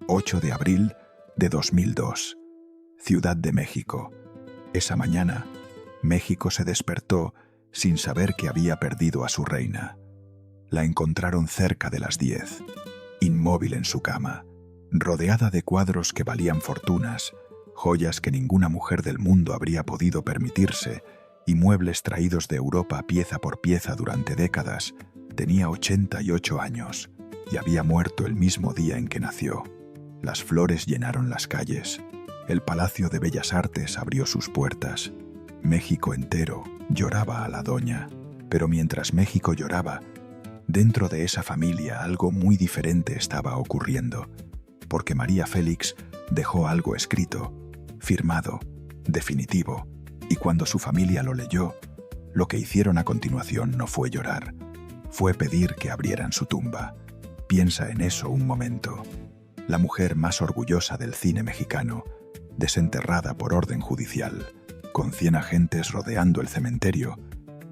8 de abril de 2002. Ciudad de México. Esa mañana, México se despertó sin saber que había perdido a su reina. La encontraron cerca de las 10, inmóvil en su cama, rodeada de cuadros que valían fortunas, joyas que ninguna mujer del mundo habría podido permitirse y muebles traídos de Europa pieza por pieza durante décadas. Tenía 88 años y había muerto el mismo día en que nació. Las flores llenaron las calles. El Palacio de Bellas Artes abrió sus puertas. México entero lloraba a la doña. Pero mientras México lloraba, dentro de esa familia algo muy diferente estaba ocurriendo, porque María Félix dejó algo escrito, firmado, definitivo, y cuando su familia lo leyó, lo que hicieron a continuación no fue llorar, fue pedir que abrieran su tumba. Piensa en eso un momento. La mujer más orgullosa del cine mexicano, desenterrada por orden judicial, con 100 agentes rodeando el cementerio,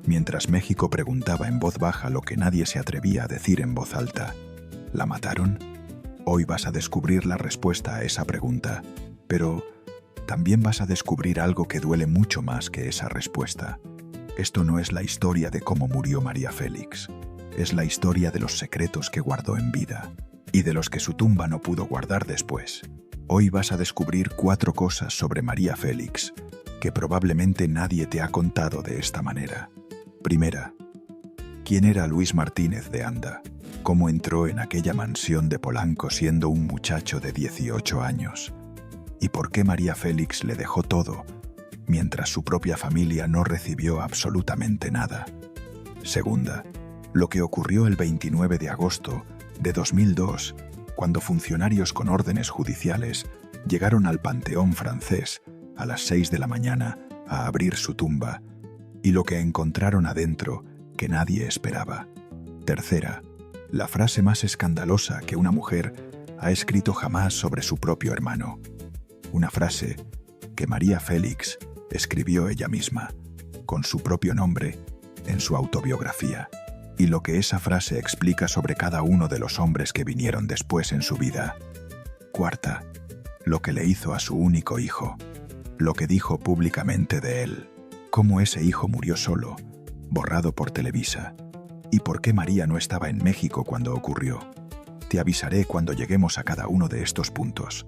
mientras México preguntaba en voz baja lo que nadie se atrevía a decir en voz alta. ¿La mataron? Hoy vas a descubrir la respuesta a esa pregunta, pero también vas a descubrir algo que duele mucho más que esa respuesta. Esto no es la historia de cómo murió María Félix, es la historia de los secretos que guardó en vida y de los que su tumba no pudo guardar después. Hoy vas a descubrir 4 cosas sobre María Félix que probablemente nadie te ha contado de esta manera. Primera, ¿quién era Luis Martínez de Anda? ¿Cómo entró en aquella mansión de Polanco siendo un muchacho de 18 años? ¿Y por qué María Félix le dejó todo, mientras su propia familia no recibió absolutamente nada? Segunda, lo que ocurrió el 29 de agosto de 2002, cuando funcionarios con órdenes judiciales llegaron al Panteón francés a las 6 de la mañana a abrir su tumba, y lo que encontraron adentro que nadie esperaba. Tercera, la frase más escandalosa que una mujer ha escrito jamás sobre su propio hermano. Una frase que María Félix escribió ella misma, con su propio nombre, en su autobiografía, y lo que esa frase explica sobre cada uno de los hombres que vinieron después en su vida. Cuarta, lo que le hizo a su único hijo, lo que dijo públicamente de él, cómo ese hijo murió solo, borrado por Televisa, y por qué María no estaba en México cuando ocurrió. Te avisaré cuando lleguemos a cada uno de estos puntos.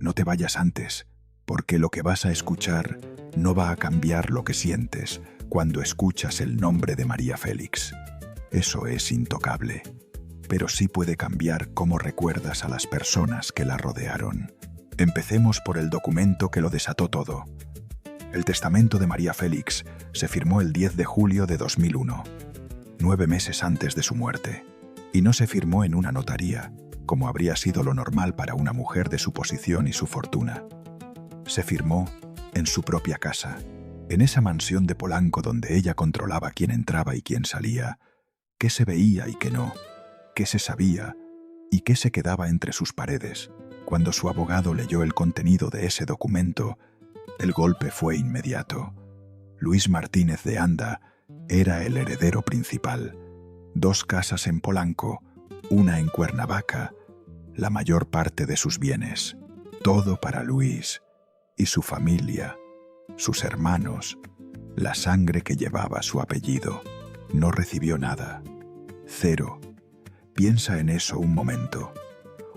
No te vayas antes, porque lo que vas a escuchar no va a cambiar lo que sientes cuando escuchas el nombre de María Félix. Eso es intocable, pero sí puede cambiar cómo recuerdas a las personas que la rodearon. Empecemos por el documento que lo desató todo. El testamento de María Félix se firmó el 10 de julio de 2001, 9 meses antes de su muerte, y no se firmó en una notaría, como habría sido lo normal para una mujer de su posición y su fortuna. Se firmó en su propia casa, en esa mansión de Polanco donde ella controlaba quién entraba y quién salía, qué se veía y qué no, qué se sabía y qué se quedaba entre sus paredes. Cuando su abogado leyó el contenido de ese documento, el golpe fue inmediato. Luis Martínez de Anda era el heredero principal. 2 casas en Polanco, una en Cuernavaca, la mayor parte de sus bienes. Todo para Luis y su familia, sus hermanos, la sangre que llevaba su apellido. No recibió nada. 0. Piensa en eso un momento.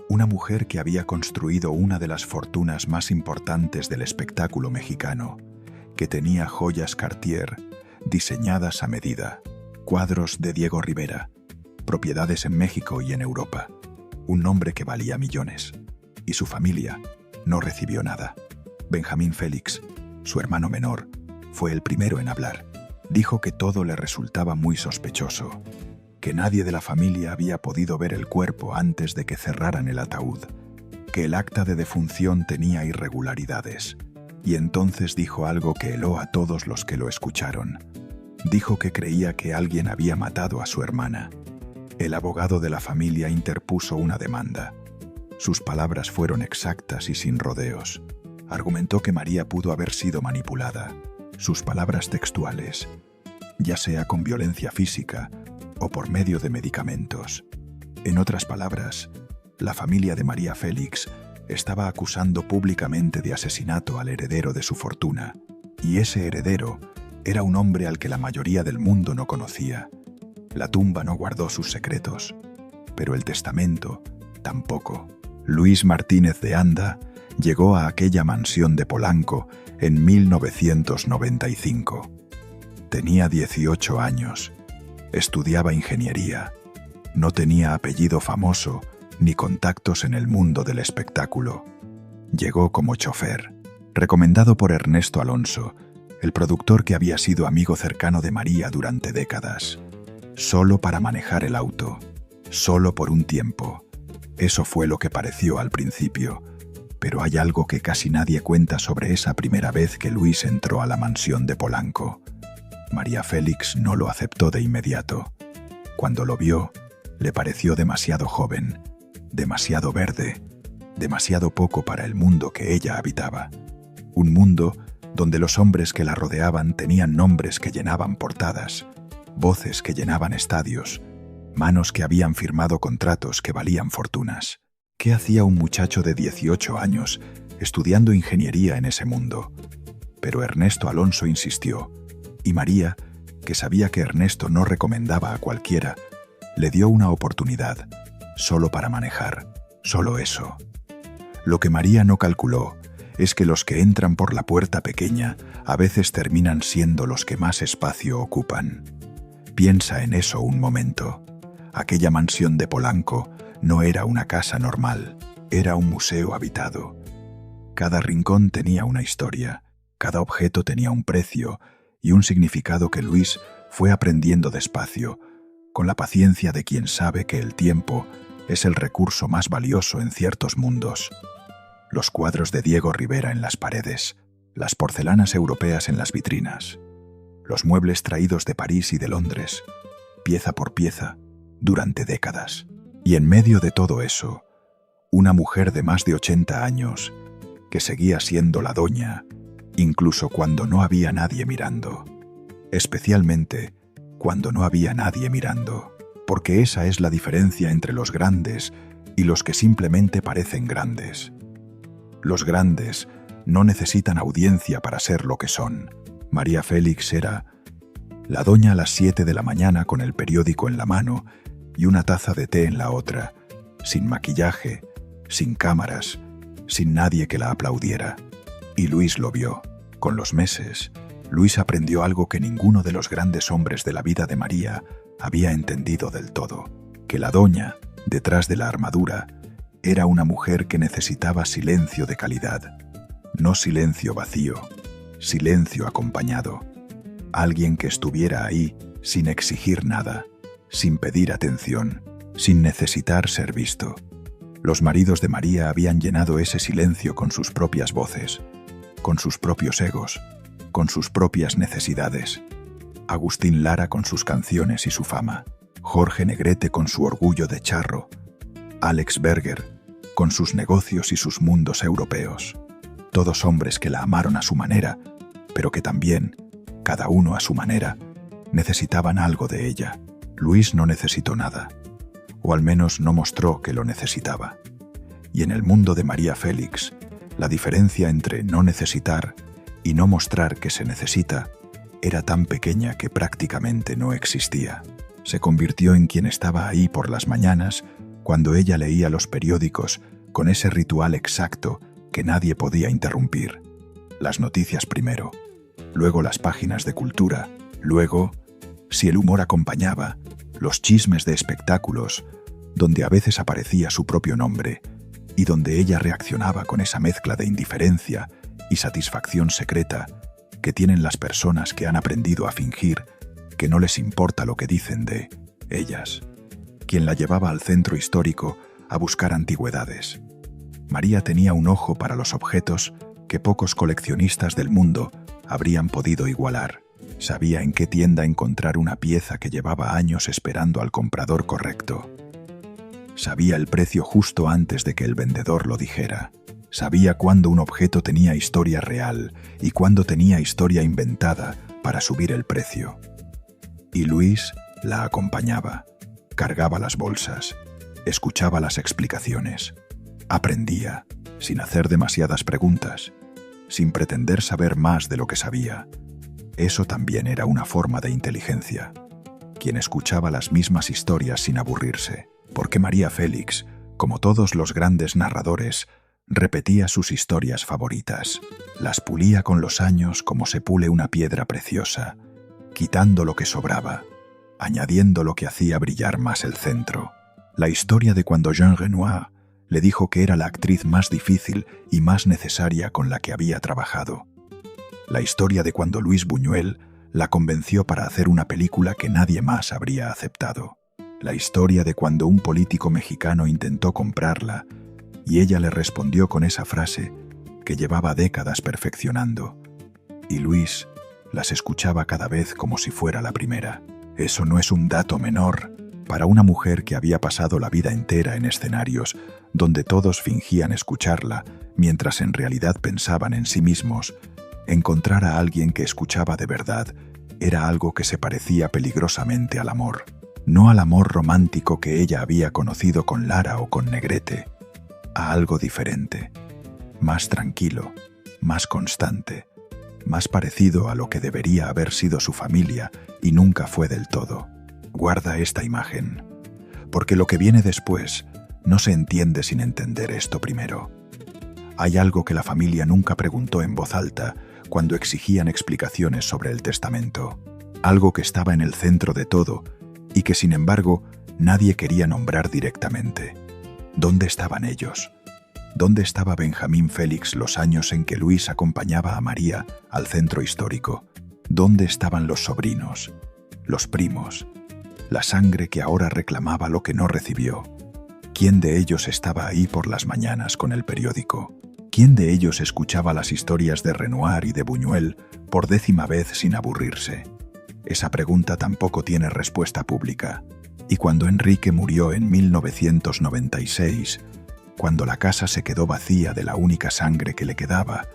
Una mujer que había construido una de las fortunas más importantes del espectáculo mexicano, que tenía joyas Cartier diseñadas a medida, cuadros de Diego Rivera, propiedades en México y en Europa, un nombre que valía millones, y su familia no recibió nada. Benjamín Félix, su hermano menor, fue el primero en hablar. Dijo que todo le resultaba muy sospechoso, que nadie de la familia había podido ver el cuerpo antes de que cerraran el ataúd, que el acta de defunción tenía irregularidades, y entonces dijo algo que heló a todos los que lo escucharon. Dijo que creía que alguien había matado a su hermana. El abogado de la familia interpuso una demanda. Sus palabras fueron exactas y sin rodeos. Argumentó que María pudo haber sido manipulada. Sus palabras textuales, ya sea con violencia física o por medio de medicamentos. En otras palabras, la familia de María Félix estaba acusando públicamente de asesinato al heredero de su fortuna, y ese heredero era un hombre al que la mayoría del mundo no conocía. La tumba no guardó sus secretos, pero el testamento tampoco. Luis Martínez de Anda llegó a aquella mansión de Polanco en 1995. Tenía 18 años, estudiaba ingeniería, no tenía apellido famoso ni contactos en el mundo del espectáculo. Llegó como chofer, recomendado por Ernesto Alonso, el productor que había sido amigo cercano de María durante décadas. Solo para manejar el auto, solo por un tiempo. Eso fue lo que pareció al principio, pero hay algo que casi nadie cuenta sobre esa primera vez que Luis entró a la mansión de Polanco. María Félix no lo aceptó de inmediato. Cuando lo vio, le pareció demasiado joven, demasiado verde, demasiado poco para el mundo que ella habitaba. Un mundo donde los hombres que la rodeaban tenían nombres que llenaban portadas, voces que llenaban estadios, manos que habían firmado contratos que valían fortunas. ¿Qué hacía un muchacho de 18 años estudiando ingeniería en ese mundo? Pero Ernesto Alonso insistió, y María, que sabía que Ernesto no recomendaba a cualquiera, le dio una oportunidad, solo para manejar, solo eso. Lo que María no calculó es que los que entran por la puerta pequeña a veces terminan siendo los que más espacio ocupan. Piensa en eso un momento. Aquella mansión de Polanco no era una casa normal, era un museo habitado. Cada rincón tenía una historia, cada objeto tenía un precio y un significado que Luis fue aprendiendo despacio, con la paciencia de quien sabe que el tiempo es el recurso más valioso en ciertos mundos. Los cuadros de Diego Rivera en las paredes, las porcelanas europeas en las vitrinas, los muebles traídos de París y de Londres, pieza por pieza, durante décadas. Y en medio de todo eso, una mujer de más de 80 años, que seguía siendo la doña, incluso cuando no había nadie mirando. Especialmente cuando no había nadie mirando, porque esa es la diferencia entre los grandes y los que simplemente parecen grandes. Los grandes no necesitan audiencia para ser lo que son. María Félix era la doña a las 7 de la mañana con el periódico en la mano y una taza de té en la otra, sin maquillaje, sin cámaras, sin nadie que la aplaudiera. Y Luis lo vio. Con los meses, Luis aprendió algo que ninguno de los grandes hombres de la vida de María había entendido del todo, que la doña, detrás de la armadura, era una mujer que necesitaba silencio de calidad, no silencio vacío, silencio acompañado. Alguien que estuviera ahí sin exigir nada, sin pedir atención, sin necesitar ser visto. Los maridos de María habían llenado ese silencio con sus propias voces, con sus propios egos, con sus propias necesidades. Agustín Lara con sus canciones y su fama, Jorge Negrete con su orgullo de charro, Alex Berger con sus negocios y sus mundos europeos. Todos hombres que la amaron a su manera, pero que también, cada uno a su manera, necesitaban algo de ella. Luis no necesitó nada, o al menos no mostró que lo necesitaba. Y en el mundo de María Félix, la diferencia entre no necesitar y no mostrar que se necesita era tan pequeña que prácticamente no existía. Se convirtió en quien estaba ahí por las mañanas cuando ella leía los periódicos con ese ritual exacto que nadie podía interrumpir. Las noticias primero, luego las páginas de cultura, luego, si el humor acompañaba, los chismes de espectáculos, donde a veces aparecía su propio nombre y donde ella reaccionaba con esa mezcla de indiferencia y satisfacción secreta que tienen las personas que han aprendido a fingir que no les importa lo que dicen de ellas. Quien la llevaba al centro histórico a buscar antigüedades. María tenía un ojo para los objetos que pocos coleccionistas del mundo habrían podido igualar. Sabía en qué tienda encontrar una pieza que llevaba años esperando al comprador correcto. Sabía el precio justo antes de que el vendedor lo dijera. Sabía cuándo un objeto tenía historia real y cuándo tenía historia inventada para subir el precio. Y Luis la acompañaba, cargaba las bolsas, escuchaba las explicaciones, aprendía, sin hacer demasiadas preguntas, sin pretender saber más de lo que sabía. Eso también era una forma de inteligencia. Quien escuchaba las mismas historias sin aburrirse, porque María Félix, como todos los grandes narradores, repetía sus historias favoritas. Las pulía con los años como se pule una piedra preciosa, quitando lo que sobraba, añadiendo lo que hacía brillar más el centro. La historia de cuando Jean Renoir le dijo que era la actriz más difícil y más necesaria con la que había trabajado. La historia de cuando Luis Buñuel la convenció para hacer una película que nadie más habría aceptado. La historia de cuando un político mexicano intentó comprarla y ella le respondió con esa frase que llevaba décadas perfeccionando. Y Luis las escuchaba cada vez como si fuera la primera. Eso no es un dato menor para una mujer que había pasado la vida entera en escenarios donde todos fingían escucharla mientras en realidad pensaban en sí mismos. Encontrar a alguien que escuchaba de verdad era algo que se parecía peligrosamente al amor. No al amor romántico que ella había conocido con Lara o con Negrete, a algo diferente, más tranquilo, más constante, más parecido a lo que debería haber sido su familia y nunca fue del todo. Guarda esta imagen, porque lo que viene después no se entiende sin entender esto primero. Hay algo que la familia nunca preguntó en voz alta cuando exigían explicaciones sobre el testamento, algo que estaba en el centro de todo y que sin embargo nadie quería nombrar directamente. ¿Dónde estaban ellos? ¿Dónde estaba Benjamín Félix los años en que Luis acompañaba a María al centro histórico? ¿Dónde estaban los sobrinos, los primos, la sangre que ahora reclamaba lo que no recibió? ¿Quién de ellos estaba ahí por las mañanas con el periódico? ¿Quién de ellos escuchaba las historias de Renoir y de Buñuel por 10ª vez sin aburrirse? Esa pregunta tampoco tiene respuesta pública. Y cuando Enrique murió en 1996, cuando la casa se quedó vacía de la única sangre que le quedaba,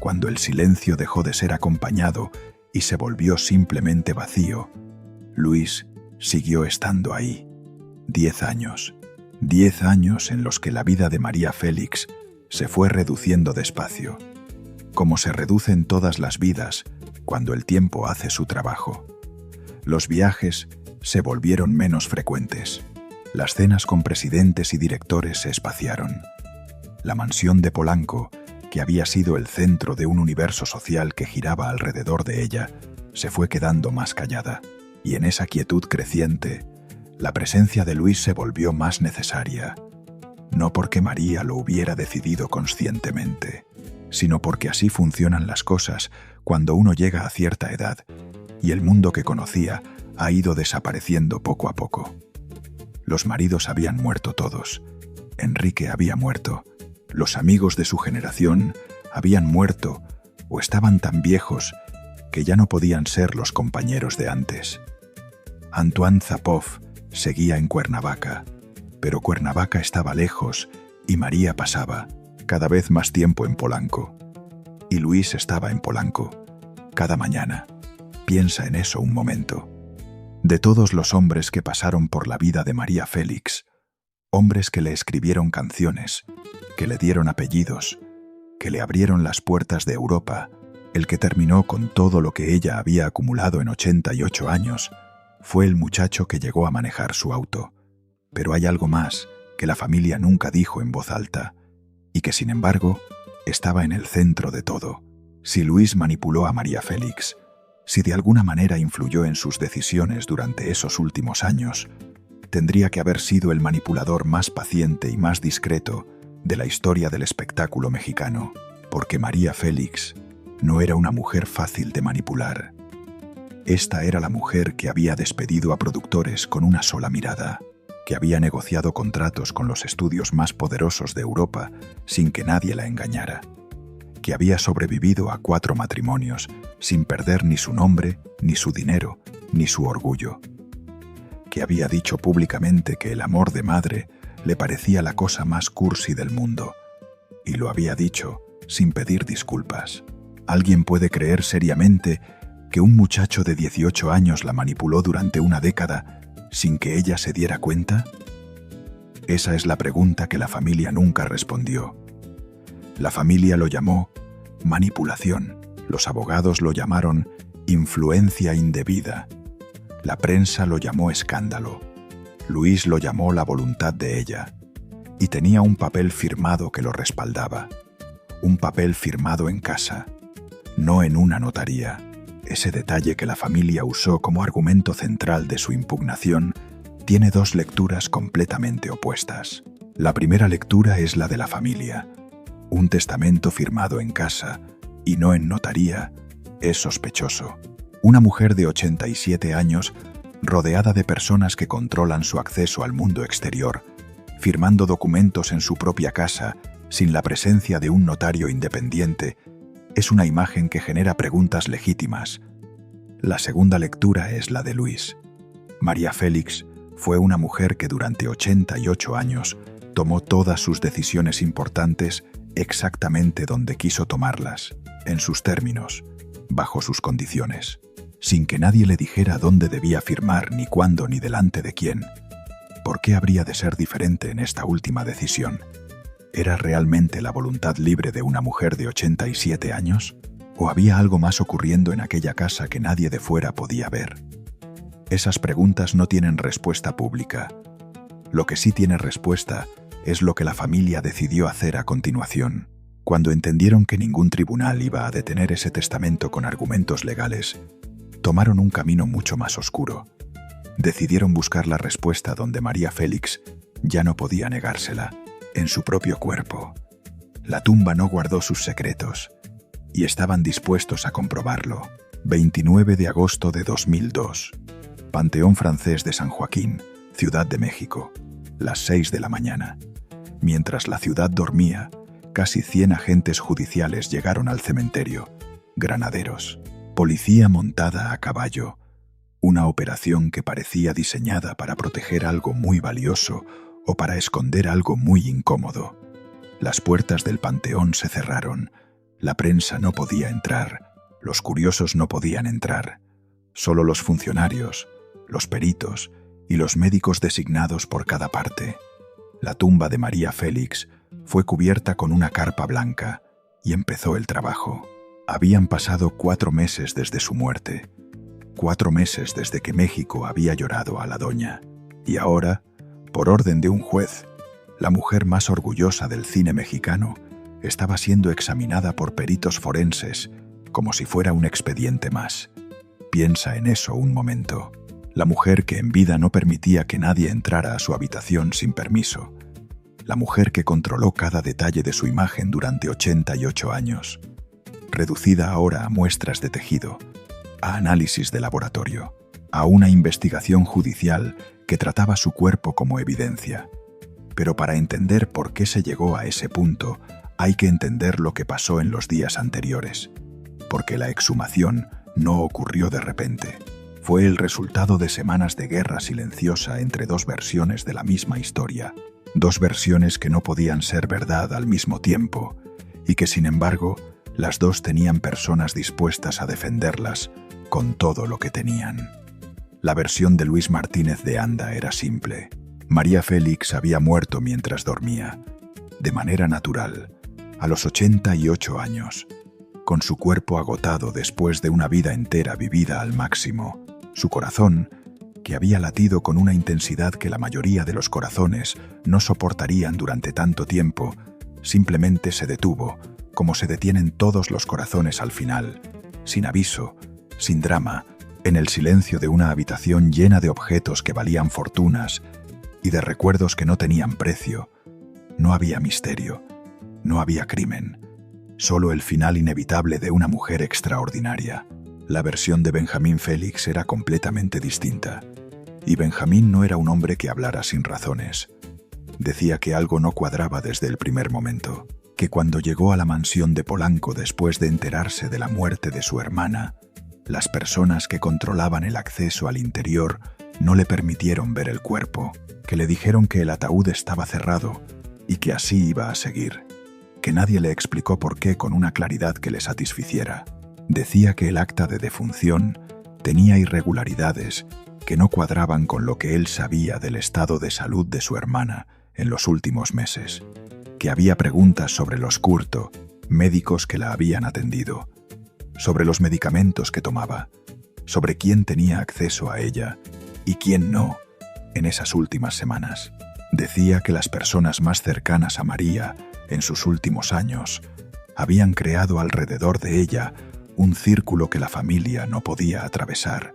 cuando el silencio dejó de ser acompañado y se volvió simplemente vacío, Luis siguió estando ahí. 10 años. 10 años en los que la vida de María Félix se fue reduciendo despacio, como se reducen todas las vidas cuando el tiempo hace su trabajo. Los viajes se volvieron menos frecuentes. Las cenas con presidentes y directores se espaciaron. La mansión de Polanco, que había sido el centro de un universo social que giraba alrededor de ella, se fue quedando más callada. Y en esa quietud creciente, la presencia de Luis se volvió más necesaria. No porque María lo hubiera decidido conscientemente, sino porque así funcionan las cosas cuando uno llega a cierta edad y el mundo que conocía ha ido desapareciendo poco a poco. Los maridos habían muerto todos. Enrique había muerto. Los amigos de su generación habían muerto o estaban tan viejos que ya no podían ser los compañeros de antes. Antoine Zapov seguía en Cuernavaca, pero Cuernavaca estaba lejos y María pasaba cada vez más tiempo en Polanco. Y Luis estaba en Polanco cada mañana. Piensa en eso un momento. De todos los hombres que pasaron por la vida de María Félix, hombres que le escribieron canciones, que le dieron apellidos, que le abrieron las puertas de Europa, el que terminó con todo lo que ella había acumulado en 88 años, fue el muchacho que llegó a manejar su auto. Pero hay algo más que la familia nunca dijo en voz alta, y que sin embargo estaba en el centro de todo. Si Luis manipuló a María Félix, si de alguna manera influyó en sus decisiones durante esos últimos años, tendría que haber sido el manipulador más paciente y más discreto de la historia del espectáculo mexicano, porque María Félix no era una mujer fácil de manipular. Esta era la mujer que había despedido a productores con una sola mirada, que había negociado contratos con los estudios más poderosos de Europa sin que nadie la engañara, que había sobrevivido a 4 matrimonios sin perder ni su nombre, ni su dinero, ni su orgullo, que había dicho públicamente que el amor de madre le parecía la cosa más cursi del mundo, y lo había dicho sin pedir disculpas. ¿Alguien puede creer seriamente que un muchacho de 18 años la manipuló durante una década sin que ella se diera cuenta? Esa es la pregunta que la familia nunca respondió. La familia lo llamó manipulación. Los abogados lo llamaron influencia indebida. La prensa lo llamó escándalo. Luis lo llamó la voluntad de ella. Y tenía un papel firmado que lo respaldaba. Un papel firmado en casa, no en una notaría. Ese detalle que la familia usó como argumento central de su impugnación tiene dos lecturas completamente opuestas. La primera lectura es la de la familia. Un testamento firmado en casa y no en notaría es sospechoso. Una mujer de 87 años, rodeada de personas que controlan su acceso al mundo exterior, firmando documentos en su propia casa sin la presencia de un notario independiente, es una imagen que genera preguntas legítimas. La segunda lectura es la de Luis. María Félix fue una mujer que durante 88 años tomó todas sus decisiones importantes exactamente donde quiso tomarlas, en sus términos, bajo sus condiciones, sin que nadie le dijera dónde debía firmar, ni cuándo, ni delante de quién. ¿Por qué habría de ser diferente en esta última decisión? ¿Era realmente la voluntad libre de una mujer de 87 años? ¿O había algo más ocurriendo en aquella casa que nadie de fuera podía ver? Esas preguntas no tienen respuesta pública. Lo que sí tiene respuesta es lo que la familia decidió hacer a continuación. Cuando entendieron que ningún tribunal iba a detener ese testamento con argumentos legales, tomaron un camino mucho más oscuro. Decidieron buscar la respuesta donde María Félix ya no podía negársela, en su propio cuerpo. La tumba no guardó sus secretos, y estaban dispuestos a comprobarlo. 29 de agosto de 2002. Panteón Francés de San Joaquín, Ciudad de México, las 6 de la mañana. Mientras la ciudad dormía, casi 100 agentes judiciales llegaron al cementerio. Granaderos, policía montada a caballo. Una operación que parecía diseñada para proteger algo muy valioso o para esconder algo muy incómodo. Las puertas del panteón se cerraron. La prensa no podía entrar. Los curiosos no podían entrar. Solo los funcionarios, los peritos y los médicos designados por cada parte. La tumba de María Félix fue cubierta con una carpa blanca y empezó el trabajo. Habían pasado 4 meses desde su muerte. 4 meses desde que México había llorado a la doña. Y ahora, por orden de un juez, la mujer más orgullosa del cine mexicano estaba siendo examinada por peritos forenses como si fuera un expediente más. Piensa en eso un momento. La mujer que en vida no permitía que nadie entrara a su habitación sin permiso. La mujer que controló cada detalle de su imagen durante 88 años. Reducida ahora a muestras de tejido, a análisis de laboratorio, a una investigación judicial que trataba su cuerpo como evidencia. Pero para entender por qué se llegó a ese punto, hay que entender lo que pasó en los días anteriores. Porque la exhumación no ocurrió de repente. Fue el resultado de semanas de guerra silenciosa entre dos versiones de la misma historia. Dos versiones que no podían ser verdad al mismo tiempo, y que sin embargo, las dos tenían personas dispuestas a defenderlas con todo lo que tenían. La versión de Luis Martínez de Anda era simple. María Félix había muerto mientras dormía, de manera natural, a los 88 años, con su cuerpo agotado después de una vida entera vivida al máximo. Su corazón, que había latido con una intensidad que la mayoría de los corazones no soportarían durante tanto tiempo, simplemente se detuvo, como se detienen todos los corazones al final, sin aviso, sin drama, en el silencio de una habitación llena de objetos que valían fortunas y de recuerdos que no tenían precio. No había misterio, no había crimen, solo el final inevitable de una mujer extraordinaria. La versión de Benjamín Félix era completamente distinta. Y Benjamín no era un hombre que hablara sin razones. Decía que algo no cuadraba desde el primer momento, que cuando llegó a la mansión de Polanco después de enterarse de la muerte de su hermana, las personas que controlaban el acceso al interior no le permitieron ver el cuerpo, que le dijeron que el ataúd estaba cerrado y que así iba a seguir, que nadie le explicó por qué con una claridad que le satisficiera. Decía que el acta de defunción tenía irregularidades que no cuadraban con lo que él sabía del estado de salud de su hermana en los últimos meses. que había preguntas sobre los Curto, médicos que la habían atendido, sobre los medicamentos que tomaba, sobre quién tenía acceso a ella y quién no en esas últimas semanas. Decía que las personas más cercanas a María en sus últimos años habían creado alrededor de ella un círculo que la familia no podía atravesar,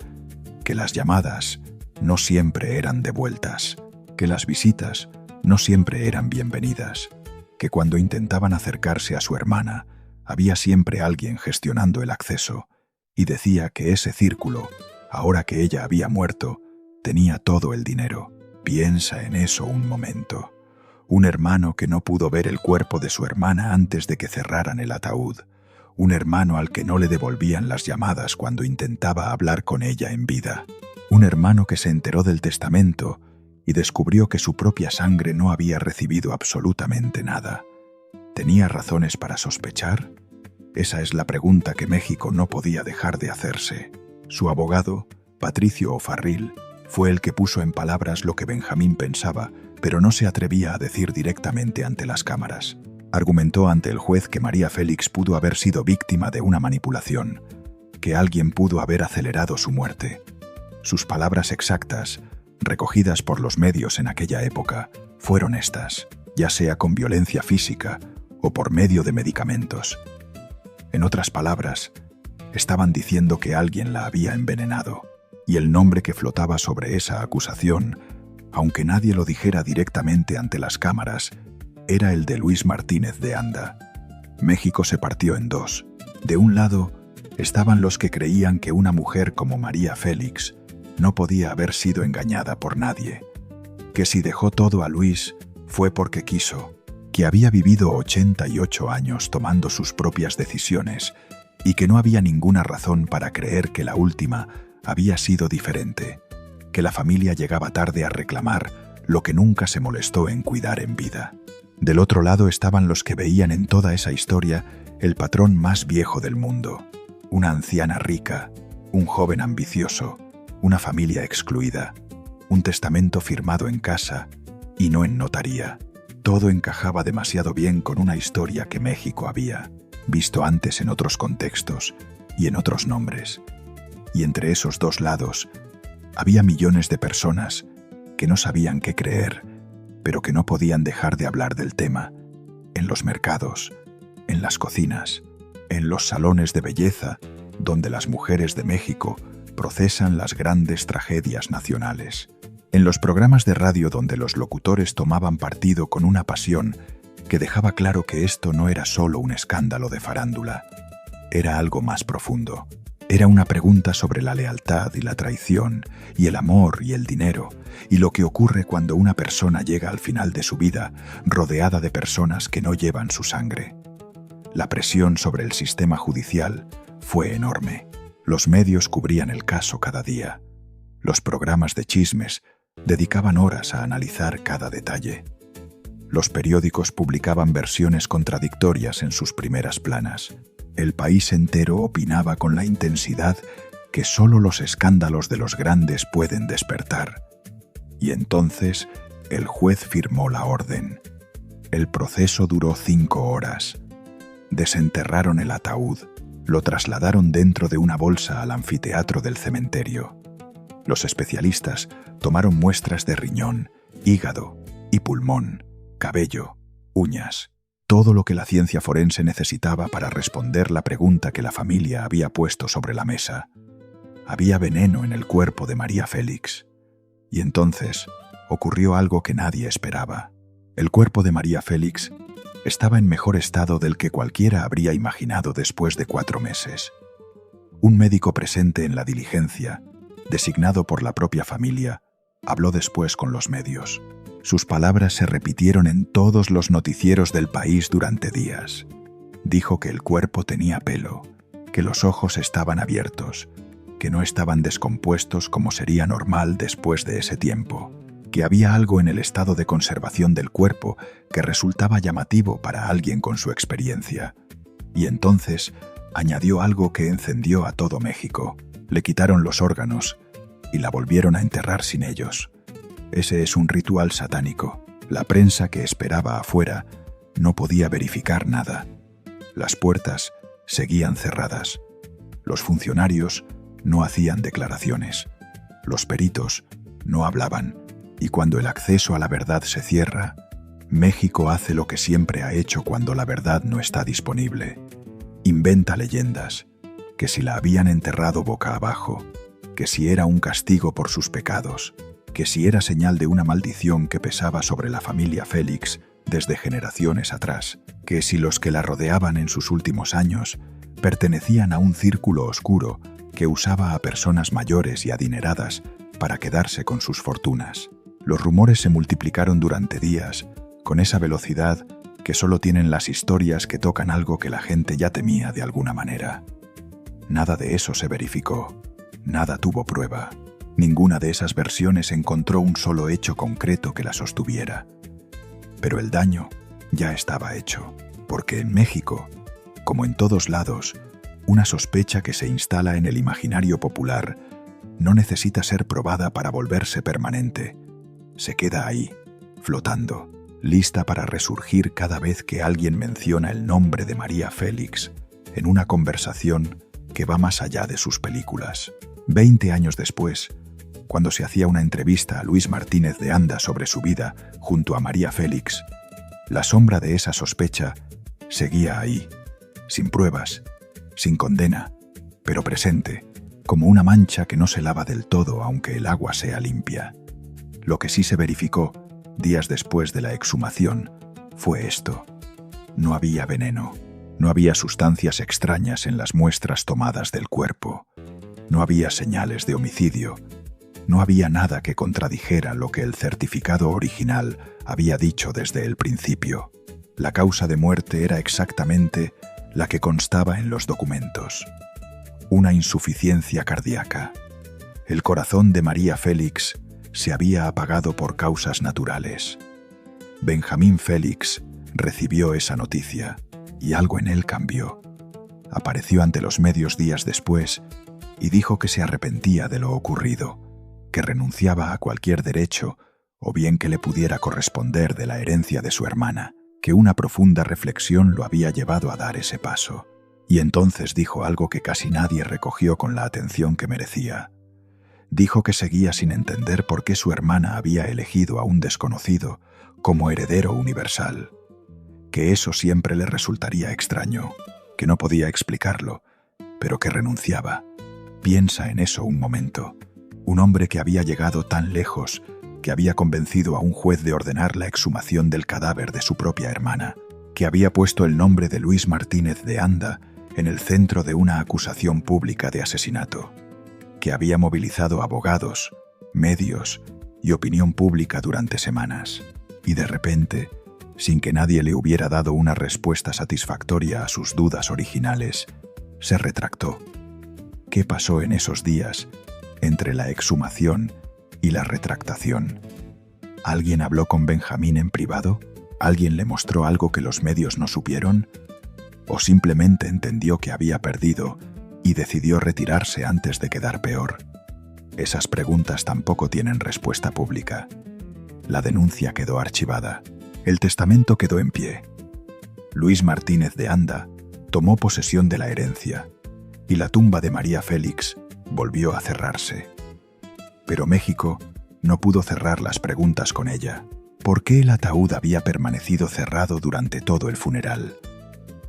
que las llamadas no siempre eran devueltas, que las visitas no siempre eran bienvenidas, que cuando intentaban acercarse a su hermana había siempre alguien gestionando el acceso, y decía que ese círculo, ahora que ella había muerto, tenía todo el dinero. Piensa en eso un momento. Un hermano que no pudo ver el cuerpo de su hermana antes de que cerraran el ataúd. Un hermano al que no le devolvían las llamadas cuando intentaba hablar con ella en vida. Un hermano que se enteró del testamento y descubrió que su propia sangre no había recibido absolutamente nada. ¿Tenía razones para sospechar? Esa es la pregunta que México no podía dejar de hacerse. Su abogado, Patricio O'Farrill, fue el que puso en palabras lo que Benjamín pensaba, pero no se atrevía a decir directamente ante las cámaras. Argumentó ante el juez que María Félix pudo haber sido víctima de una manipulación, que alguien pudo haber acelerado su muerte. Sus palabras exactas, recogidas por los medios en aquella época, fueron estas, ya sea con violencia física o por medio de medicamentos. En otras palabras, estaban diciendo que alguien la había envenenado, y el nombre que flotaba sobre esa acusación, aunque nadie lo dijera directamente ante las cámaras, era el de Luis Martínez de Anda. México se partió en dos. De un lado, estaban los que creían que una mujer como María Félix no podía haber sido engañada por nadie, que si dejó todo a Luis fue porque quiso, que había vivido 88 años tomando sus propias decisiones y que no había ninguna razón para creer que la última había sido diferente, que la familia llegaba tarde a reclamar lo que nunca se molestó en cuidar en vida. Del otro lado estaban los que veían en toda esa historia el patrón más viejo del mundo, una anciana rica, un joven ambicioso, una familia excluida, un testamento firmado en casa y no en notaría. Todo encajaba demasiado bien con una historia que México había visto antes en otros contextos y en otros nombres. Y entre esos dos lados había millones de personas que no sabían qué creer, pero que no podían dejar de hablar del tema, en los mercados, en las cocinas, en los salones de belleza, donde las mujeres de México procesan las grandes tragedias nacionales, en los programas de radio donde los locutores tomaban partido con una pasión que dejaba claro que esto no era solo un escándalo de farándula, era algo más profundo. Era una pregunta sobre la lealtad y la traición, y el amor y el dinero, y lo que ocurre cuando una persona llega al final de su vida rodeada de personas que no llevan su sangre. La presión sobre el sistema judicial fue enorme. Los medios cubrían el caso cada día. Los programas de chismes dedicaban horas a analizar cada detalle. Los periódicos publicaban versiones contradictorias en sus primeras planas. El país entero opinaba con la intensidad que solo los escándalos de los grandes pueden despertar. Y entonces el juez firmó la orden. El proceso duró 5 horas. Desenterraron el ataúd, lo trasladaron dentro de una bolsa al anfiteatro del cementerio. Los especialistas tomaron muestras de riñón, hígado y pulmón, cabello, uñas. Todo lo que la ciencia forense necesitaba para responder la pregunta que la familia había puesto sobre la mesa. Había veneno en el cuerpo de María Félix. Y entonces ocurrió algo que nadie esperaba. El cuerpo de María Félix estaba en mejor estado del que cualquiera habría imaginado después de 4 meses. Un médico presente en la diligencia, designado por la propia familia, habló después con los medios. Sus palabras se repitieron en todos los noticieros del país durante días. Dijo que el cuerpo tenía pelo, que los ojos estaban abiertos, que no estaban descompuestos como sería normal después de ese tiempo, que había algo en el estado de conservación del cuerpo que resultaba llamativo para alguien con su experiencia. Y entonces añadió algo que encendió a todo México. Le quitaron los órganos y la volvieron a enterrar sin ellos. Ese es un ritual satánico. La prensa que esperaba afuera no podía verificar nada. Las puertas seguían cerradas. Los funcionarios no hacían declaraciones. Los peritos no hablaban. Y cuando el acceso a la verdad se cierra, México hace lo que siempre ha hecho cuando la verdad no está disponible. Inventa leyendas, que si la habían enterrado boca abajo, que si era un castigo por sus pecados, que si era señal de una maldición que pesaba sobre la familia Félix desde generaciones atrás, que si los que la rodeaban en sus últimos años pertenecían a un círculo oscuro que usaba a personas mayores y adineradas para quedarse con sus fortunas. Los rumores se multiplicaron durante días, con esa velocidad que solo tienen las historias que tocan algo que la gente ya temía de alguna manera. Nada de eso se verificó, nada tuvo prueba. Ninguna de esas versiones encontró un solo hecho concreto que la sostuviera. Pero el daño ya estaba hecho, porque en México, como en todos lados, una sospecha que se instala en el imaginario popular no necesita ser probada para volverse permanente. Se queda ahí, flotando, lista para resurgir cada vez que alguien menciona el nombre de María Félix en una conversación que va más allá de sus películas. 20 años después, cuando se hacía una entrevista a Luis Martínez de Anda sobre su vida junto a María Félix, la sombra de esa sospecha seguía ahí, sin pruebas, sin condena, pero presente, como una mancha que no se lava del todo aunque el agua sea limpia. Lo que sí se verificó, días después de la exhumación, fue esto. No había veneno, no había sustancias extrañas en las muestras tomadas del cuerpo, no había señales de homicidio, no había nada que contradijera lo que el certificado original había dicho desde el principio. La causa de muerte era exactamente la que constaba en los documentos. Una insuficiencia cardíaca. El corazón de María Félix se había apagado por causas naturales. Benjamín Félix recibió esa noticia y algo en él cambió. Apareció ante los medios días después y dijo que se arrepentía de lo ocurrido, que renunciaba a cualquier derecho o bien que le pudiera corresponder de la herencia de su hermana, que una profunda reflexión lo había llevado a dar ese paso. Y entonces dijo algo que casi nadie recogió con la atención que merecía. Dijo que seguía sin entender por qué su hermana había elegido a un desconocido como heredero universal, que eso siempre le resultaría extraño, que no podía explicarlo, pero que renunciaba. Piensa en eso un momento. Un hombre que había llegado tan lejos que había convencido a un juez de ordenar la exhumación del cadáver de su propia hermana, que había puesto el nombre de Luis Martínez de Anda en el centro de una acusación pública de asesinato, que había movilizado abogados, medios y opinión pública durante semanas, y de repente, sin que nadie le hubiera dado una respuesta satisfactoria a sus dudas originales, se retractó. ¿Qué pasó en esos días entre la exhumación y la retractación? ¿Alguien habló con Benjamín en privado? ¿Alguien le mostró algo que los medios no supieron? ¿O simplemente entendió que había perdido y decidió retirarse antes de quedar peor? Esas preguntas tampoco tienen respuesta pública. La denuncia quedó archivada. El testamento quedó en pie. Luis Martínez de Anda tomó posesión de la herencia y la tumba de María Félix volvió a cerrarse. Pero México no pudo cerrar las preguntas con ella. ¿Por qué el ataúd había permanecido cerrado durante todo el funeral?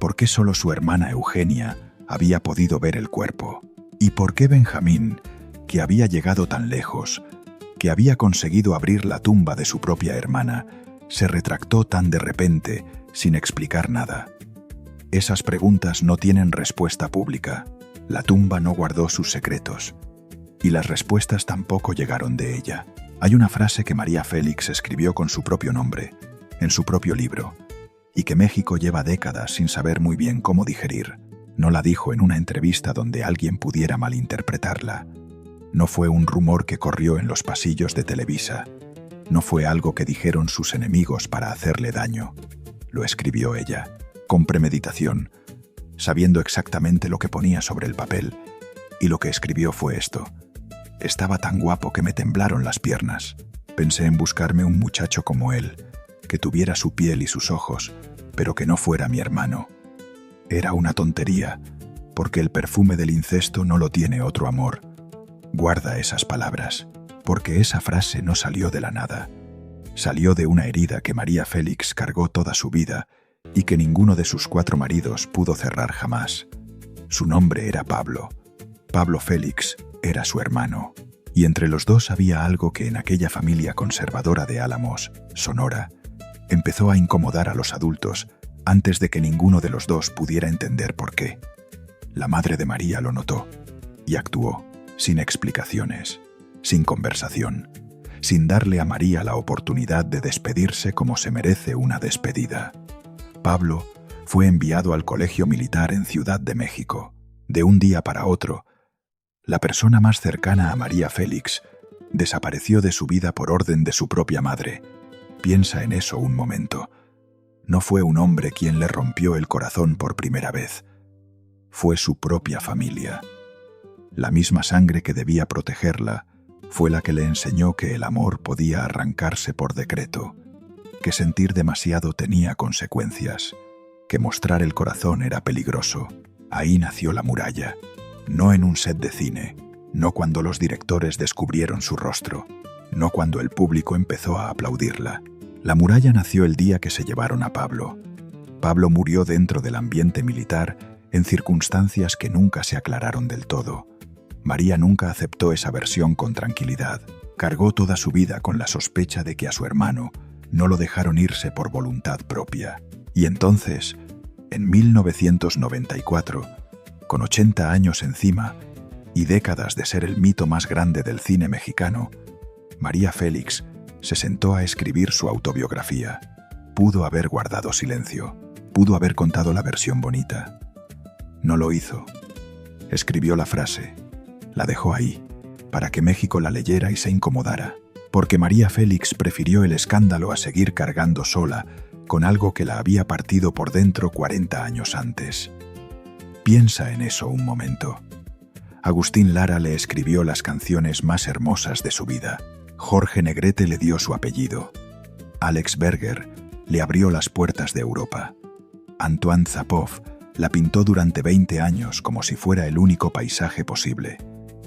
¿Por qué solo su hermana Eugenia había podido ver el cuerpo? ¿Y por qué Benjamín, que había llegado tan lejos, que había conseguido abrir la tumba de su propia hermana, se retractó tan de repente, sin explicar nada? Esas preguntas no tienen respuesta pública. La tumba no guardó sus secretos, y las respuestas tampoco llegaron de ella. Hay una frase que María Félix escribió con su propio nombre, en su propio libro, y que México lleva décadas sin saber muy bien cómo digerir. No la dijo en una entrevista donde alguien pudiera malinterpretarla. No fue un rumor que corrió en los pasillos de Televisa. No fue algo que dijeron sus enemigos para hacerle daño. Lo escribió ella, con premeditación, sabiendo exactamente lo que ponía sobre el papel, y lo que escribió fue esto. Estaba tan guapo que me temblaron las piernas. Pensé en buscarme un muchacho como él, que tuviera su piel y sus ojos, pero que no fuera mi hermano. Era una tontería, porque el perfume del incesto no lo tiene otro amor. Guarda esas palabras, porque esa frase no salió de la nada. Salió de una herida que María Félix cargó toda su vida y que ninguno de sus 4 maridos pudo cerrar jamás. Su nombre era Pablo. Pablo Félix era su hermano, y entre los dos había algo que en aquella familia conservadora de Álamos, Sonora, empezó a incomodar a los adultos antes de que ninguno de los dos pudiera entender por qué. La madre de María lo notó y actuó, sin explicaciones, sin conversación, sin darle a María la oportunidad de despedirse como se merece una despedida. Pablo fue enviado al colegio militar en Ciudad de México. De un día para otro, la persona más cercana a María Félix desapareció de su vida por orden de su propia madre. Piensa en eso un momento. No fue un hombre quien le rompió el corazón por primera vez. Fue su propia familia. La misma sangre que debía protegerla fue la que le enseñó que el amor podía arrancarse por decreto, que sentir demasiado tenía consecuencias, que mostrar el corazón era peligroso. Ahí nació la muralla, no en un set de cine, no cuando los directores descubrieron su rostro, no cuando el público empezó a aplaudirla. La muralla nació el día que se llevaron a Pablo. Pablo murió dentro del ambiente militar en circunstancias que nunca se aclararon del todo. María nunca aceptó esa versión con tranquilidad. Cargó toda su vida con la sospecha de que a su hermano no lo dejaron irse por voluntad propia. Y entonces, en 1994, con 80 años encima y décadas de ser el mito más grande del cine mexicano, María Félix se sentó a escribir su autobiografía. Pudo haber guardado silencio, pudo haber contado la versión bonita. No lo hizo. Escribió la frase, la dejó ahí, para que México la leyera y se incomodara, porque María Félix prefirió el escándalo a seguir cargando sola con algo que la había partido por dentro 40 años antes. Piensa en eso un momento. Agustín Lara le escribió las canciones más hermosas de su vida. Jorge Negrete le dio su apellido. Alex Berger le abrió las puertas de Europa. Antoine Zapov la pintó durante 20 años como si fuera el único paisaje posible.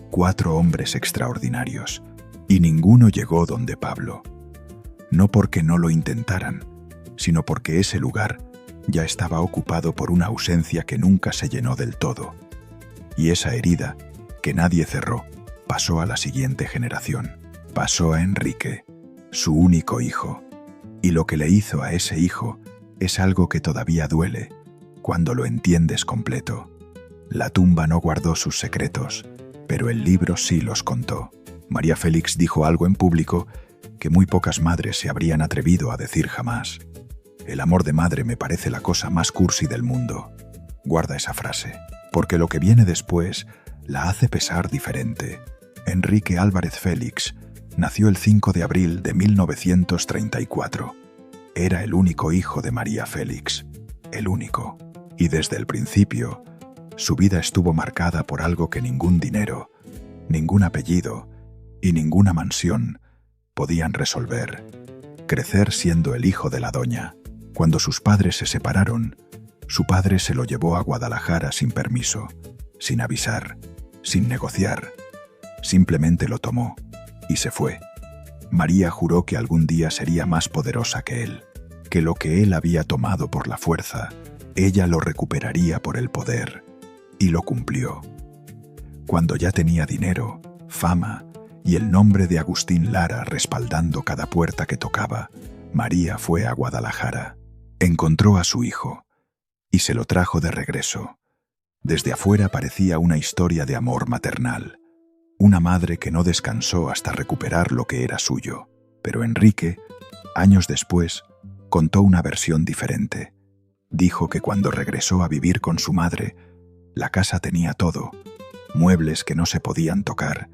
4 hombres extraordinarios, y ninguno llegó donde Pablo. No porque no lo intentaran, sino porque ese lugar ya estaba ocupado por una ausencia que nunca se llenó del todo. Y esa herida, que nadie cerró, pasó a la siguiente generación. Pasó a Enrique, su único hijo. Y lo que le hizo a ese hijo es algo que todavía duele cuando lo entiendes completo. La tumba no guardó sus secretos, pero el libro sí los contó. María Félix dijo algo en público que muy pocas madres se habrían atrevido a decir jamás. El amor de madre me parece la cosa más cursi del mundo. Guarda esa frase, porque lo que viene después la hace pesar diferente. Enrique Álvarez Félix nació el 5 de abril de 1934. Era el único hijo de María Félix, el único. Y desde el principio, su vida estuvo marcada por algo que ningún dinero, ningún apellido y ninguna mansión podían resolver: crecer siendo el hijo de la doña. Cuando sus padres se separaron, su padre se lo llevó a Guadalajara sin permiso, sin avisar, sin negociar. Simplemente lo tomó y se fue. María juró que algún día sería más poderosa que él, que lo que él había tomado por la fuerza, ella lo recuperaría por el poder, y lo cumplió. Cuando ya tenía dinero, fama y el nombre de Agustín Lara respaldando cada puerta que tocaba, María fue a Guadalajara. Encontró a su hijo y se lo trajo de regreso. Desde afuera parecía una historia de amor maternal, una madre que no descansó hasta recuperar lo que era suyo. Pero Enrique, años después, contó una versión diferente. Dijo que cuando regresó a vivir con su madre, la casa tenía todo: muebles que no se podían tocar,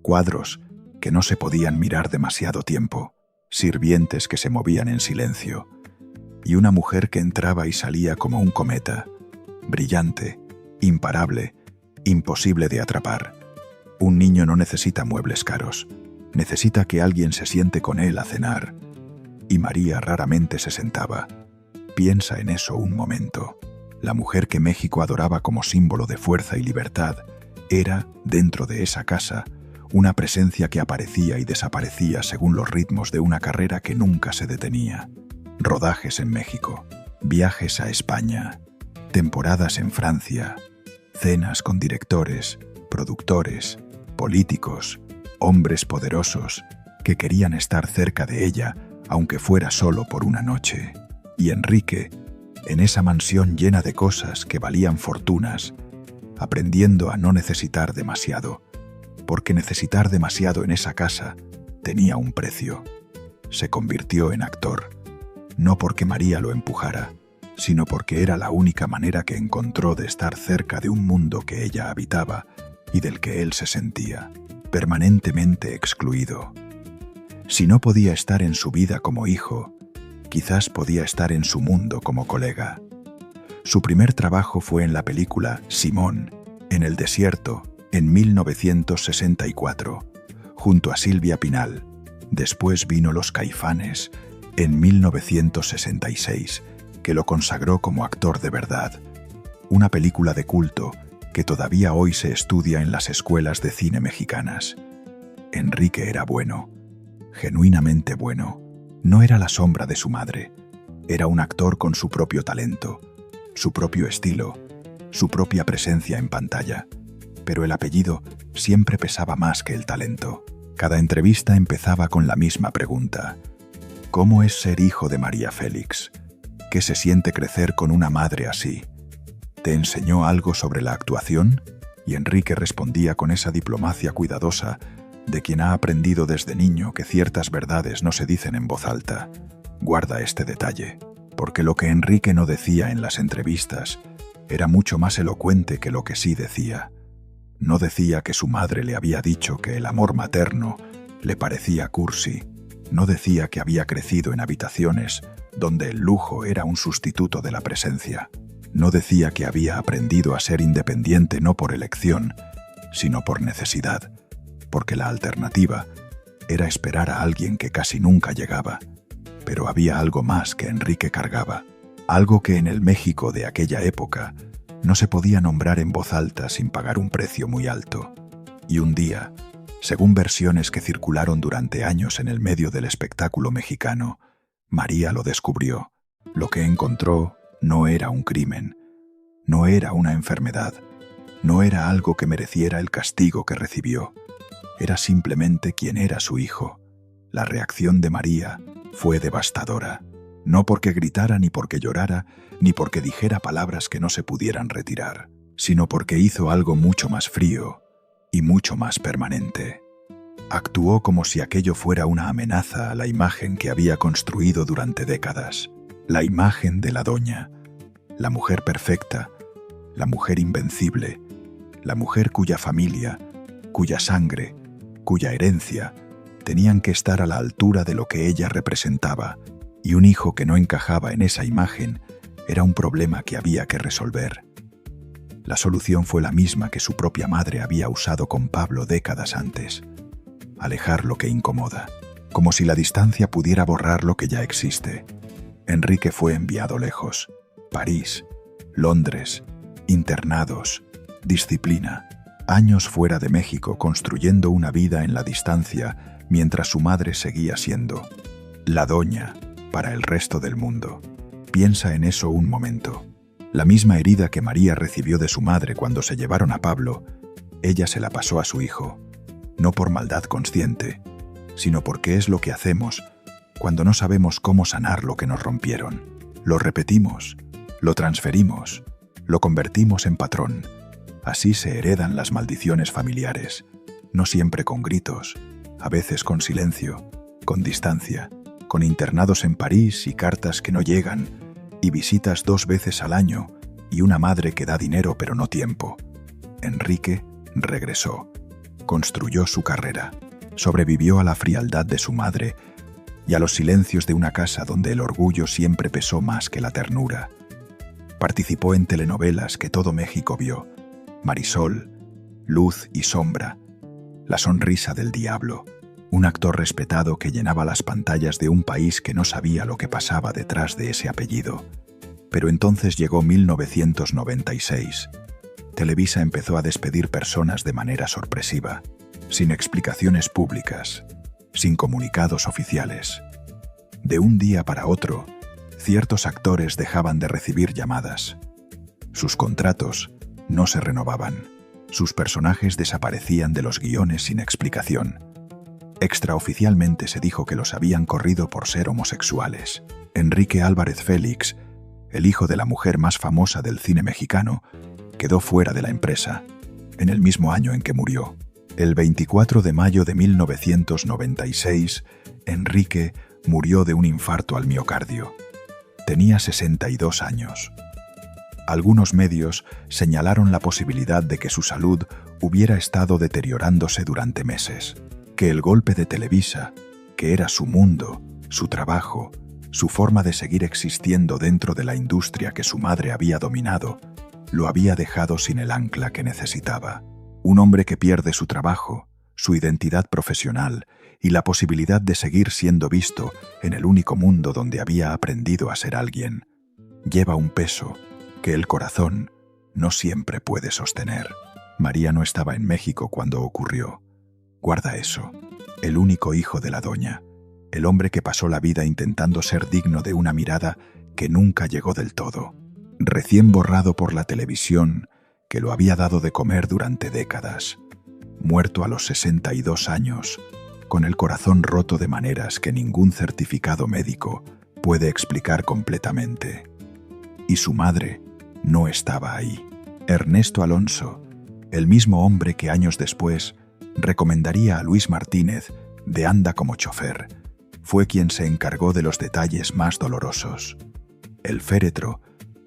cuadros que no se podían mirar demasiado tiempo, sirvientes que se movían en silencio, y una mujer que entraba y salía como un cometa, brillante, imparable, imposible de atrapar. Un niño no necesita muebles caros, necesita que alguien se siente con él a cenar. Y María raramente se sentaba. Piensa en eso un momento. La mujer que México adoraba como símbolo de fuerza y libertad era, dentro de esa casa, una presencia que aparecía y desaparecía según los ritmos de una carrera que nunca se detenía. Rodajes en México, viajes a España, temporadas en Francia, cenas con directores, productores, políticos, hombres poderosos que querían estar cerca de ella, aunque fuera solo por una noche. Y Enrique, en esa mansión llena de cosas que valían fortunas, aprendiendo a no necesitar demasiado, porque necesitar demasiado en esa casa tenía un precio. Se convirtió en actor, no porque María lo empujara, sino porque era la única manera que encontró de estar cerca de un mundo que ella habitaba y del que él se sentía permanentemente excluido. Si no podía estar en su vida como hijo, quizás podía estar en su mundo como colega. Su primer trabajo fue en la película Simón, en el desierto, en 1964, junto a Silvia Pinal. Después vino Los Caifanes, en 1966, que lo consagró como actor de verdad. Una película de culto que todavía hoy se estudia en las escuelas de cine mexicanas. Enrique era bueno, genuinamente bueno. No era la sombra de su madre. Era un actor con su propio talento, su propio estilo, su propia presencia en pantalla. Pero el apellido siempre pesaba más que el talento. Cada entrevista empezaba con la misma pregunta: ¿cómo es ser hijo de María Félix? ¿Qué se siente crecer con una madre así? ¿Te enseñó algo sobre la actuación? Y Enrique respondía con esa diplomacia cuidadosa de quien ha aprendido desde niño que ciertas verdades no se dicen en voz alta. Guarda este detalle, porque lo que Enrique no decía en las entrevistas era mucho más elocuente que lo que sí decía. No decía que su madre le había dicho que el amor materno le parecía cursi. No decía que había crecido en habitaciones donde el lujo era un sustituto de la presencia. No decía que había aprendido a ser independiente no por elección, sino por necesidad, porque la alternativa era esperar a alguien que casi nunca llegaba. Pero había algo más que Enrique cargaba, algo que en el México de aquella época no se podía nombrar en voz alta sin pagar un precio muy alto. Y un día, según versiones que circularon durante años en el medio del espectáculo mexicano, María lo descubrió. Lo que encontró no era un crimen, no era una enfermedad, no era algo que mereciera el castigo que recibió. Era simplemente quien era su hijo. La reacción de María fue devastadora, no porque gritara ni porque llorara, ni porque dijera palabras que no se pudieran retirar, sino porque hizo algo mucho más frío y mucho más permanente. Actuó como si aquello fuera una amenaza a la imagen que había construido durante décadas, la imagen de la doña, la mujer perfecta, la mujer invencible, la mujer cuya familia, cuya sangre, cuya herencia tenían que estar a la altura de lo que ella representaba, y un hijo que no encajaba en esa imagen era un problema que había que resolver. La solución fue la misma que su propia madre había usado con Pablo décadas antes: alejar lo que incomoda, como si la distancia pudiera borrar lo que ya existe. Enrique fue enviado lejos: París, Londres, internados, disciplina, años fuera de México construyendo una vida en la distancia mientras su madre seguía siendo la doña para el resto del mundo. Piensa en eso un momento. La misma herida que María recibió de su madre cuando se llevaron a Pablo, ella se la pasó a su hijo, no por maldad consciente, sino porque es lo que hacemos cuando no sabemos cómo sanar lo que nos rompieron. Lo repetimos, lo transferimos, lo convertimos en patrón. Así se heredan las maldiciones familiares, no siempre con gritos, a veces con silencio, con distancia, con internados en París y cartas que no llegan, y visitas 2 veces al año, y una madre que da dinero pero no tiempo. Enrique regresó, construyó su carrera, sobrevivió a la frialdad de su madre y a los silencios de una casa donde el orgullo siempre pesó más que la ternura. Participó en telenovelas que todo México vio: Marisol, Luz y Sombra, La sonrisa del diablo, un actor respetado que llenaba las pantallas de un país que no sabía lo que pasaba detrás de ese apellido. Pero entonces llegó 1996. Televisa empezó a despedir personas de manera sorpresiva, sin explicaciones públicas, sin comunicados oficiales. De un día para otro, ciertos actores dejaban de recibir llamadas. Sus contratos no se renovaban. Sus personajes desaparecían de los guiones sin explicación. Extraoficialmente se dijo que los habían corrido por ser homosexuales. Enrique Álvarez Félix, el hijo de la mujer más famosa del cine mexicano, quedó fuera de la empresa, en el mismo año en que murió. El 24 de mayo de 1996, Enrique murió de un infarto al miocardio. Tenía 62 años. Algunos medios señalaron la posibilidad de que su salud hubiera estado deteriorándose durante meses, que el golpe de Televisa, que era su mundo, su trabajo, su forma de seguir existiendo dentro de la industria que su madre había dominado, lo había dejado sin el ancla que necesitaba. Un hombre que pierde su trabajo, su identidad profesional y la posibilidad de seguir siendo visto en el único mundo donde había aprendido a ser alguien, lleva un peso que el corazón no siempre puede sostener. María no estaba en México cuando ocurrió. Guarda eso. El único hijo de la doña, el hombre que pasó la vida intentando ser digno de una mirada que nunca llegó del todo, recién borrado por la televisión que lo había dado de comer durante décadas, muerto a los 62 años, con el corazón roto de maneras que ningún certificado médico puede explicar completamente. Y su madre no estaba ahí. Ernesto Alonso, el mismo hombre que años después recomendaría a Luis Martínez de Anda como chofer, fue quien se encargó de los detalles más dolorosos. El féretro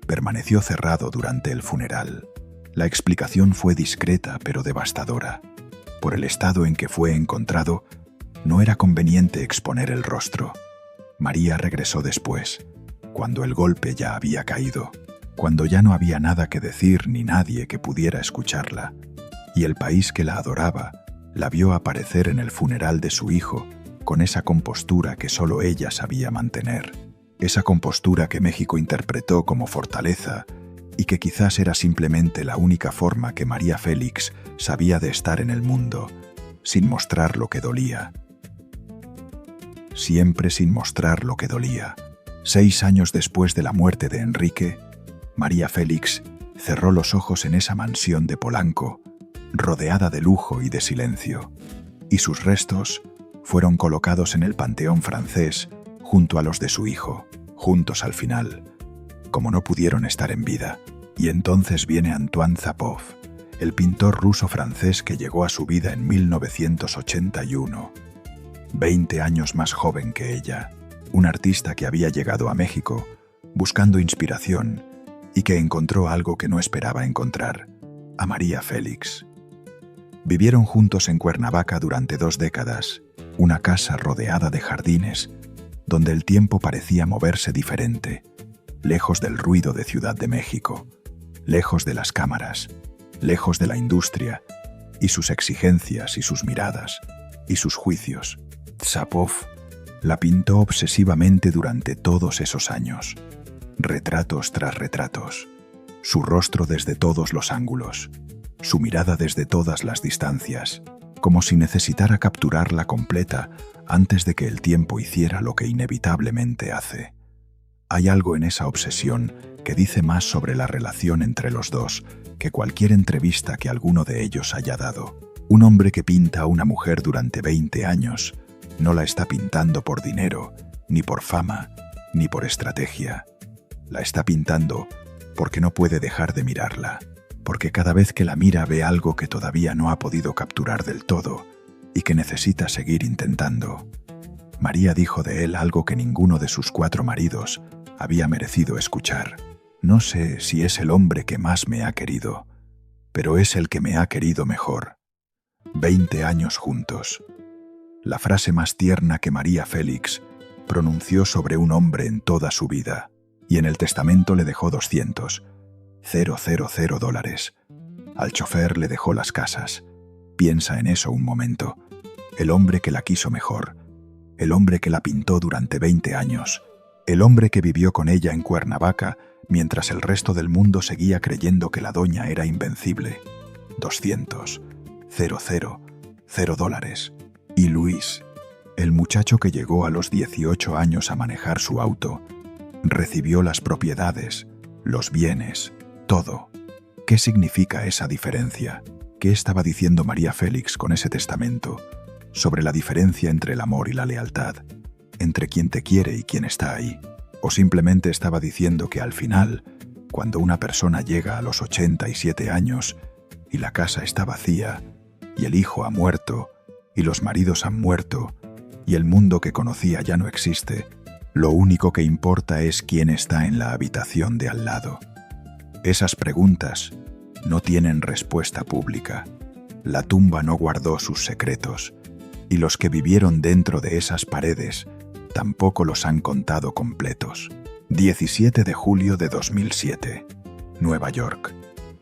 permaneció cerrado durante el funeral. La explicación fue discreta pero devastadora. Por el estado en que fue encontrado, no era conveniente exponer el rostro. María regresó después, cuando el golpe ya había caído, cuando ya no había nada que decir ni nadie que pudiera escucharla, y el país que la adoraba la vio aparecer en el funeral de su hijo con esa compostura que solo ella sabía mantener, esa compostura que México interpretó como fortaleza y que quizás era simplemente la única forma que María Félix sabía de estar en el mundo, sin mostrar lo que dolía. Siempre sin mostrar lo que dolía. 6 años después de la muerte de Enrique, María Félix cerró los ojos en esa mansión de Polanco, rodeada de lujo y de silencio, y sus restos fueron colocados en el Panteón francés junto a los de su hijo, juntos al final, como no pudieron estar en vida. Y entonces viene Antoine Zapov, el pintor ruso-francés que llegó a su vida en 1981, 20 años más joven que ella, un artista que había llegado a México buscando inspiración y que encontró algo que no esperaba encontrar, a María Félix. Vivieron juntos en Cuernavaca durante 2 décadas, una casa rodeada de jardines, donde el tiempo parecía moverse diferente, lejos del ruido de Ciudad de México, lejos de las cámaras, lejos de la industria, y sus exigencias y sus miradas, y sus juicios. Zapov la pintó obsesivamente durante todos esos años, retratos tras retratos, su rostro desde todos los ángulos, su mirada desde todas las distancias, como si necesitara capturarla completa antes de que el tiempo hiciera lo que inevitablemente hace. Hay algo en esa obsesión que dice más sobre la relación entre los dos que cualquier entrevista que alguno de ellos haya dado. Un hombre que pinta a una mujer durante 20 años no la está pintando por dinero, ni por fama, ni por estrategia. La está pintando porque no puede dejar de mirarla, porque cada vez que la mira ve algo que todavía no ha podido capturar del todo y que necesita seguir intentando. María dijo de él algo que ninguno de sus 4 maridos había merecido escuchar. No sé si es el hombre que más me ha querido, pero es el que me ha querido mejor. 20 años juntos. La frase más tierna que María Félix pronunció sobre un hombre en toda su vida, y en el testamento le dejó $200,000. Al chofer le dejó las casas. Piensa en eso un momento. El hombre que la quiso mejor, el hombre que la pintó durante 20 años, el hombre que vivió con ella en Cuernavaca mientras el resto del mundo seguía creyendo que la doña era invencible. 200, 0 dólares. Y Luis, el muchacho que llegó a los 18 años a manejar su auto, recibió las propiedades, los bienes, todo. ¿Qué significa esa diferencia? ¿Qué estaba diciendo María Félix con ese testamento sobre la diferencia entre el amor y la lealtad, entre quien te quiere y quien está ahí? ¿O simplemente estaba diciendo que al final, cuando una persona llega a los 87 años y la casa está vacía, y el hijo ha muerto, y los maridos han muerto, y el mundo que conocía ya no existe, lo único que importa es quién está en la habitación de al lado? Esas preguntas no tienen respuesta pública. La tumba no guardó sus secretos, y los que vivieron dentro de esas paredes tampoco los han contado completos. 17 de julio de 2007, Nueva York,